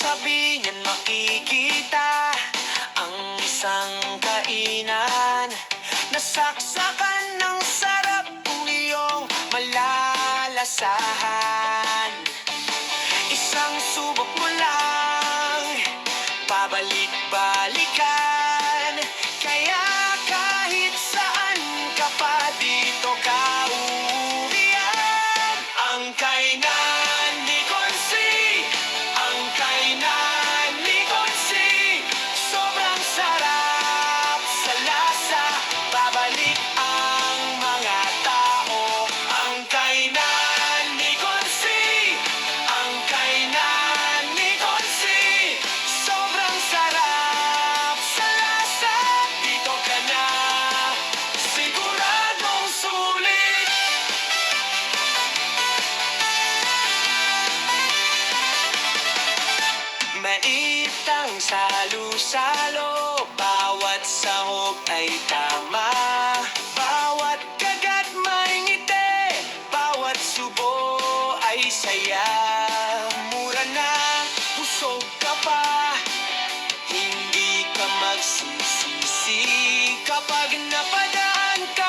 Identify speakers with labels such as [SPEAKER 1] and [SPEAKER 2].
[SPEAKER 1] tabi niyan makikita ang isang kainan nasaksakan ng sarap kung iyong malalasahan. Isang subok mo lang, pabalik-balikan. Kaya kahit saan ka pa dito ka uuwian. Ang kainan ni Consi, ang kainan ni Consi. Sobrang sarap sa lasa, babalik ang mga tao. Ang kainan ni Consi, ang kainan ni Consi. Sobrang sarap sa lasa, dito ka na siguradong sulit. Mait ang salo-salo, bawat sahog ay tama. Bawat kagat may ngiti, bawat subo ay saya. Mura na, busog ka pa, hindi ka magsisisi kapag napadaan ka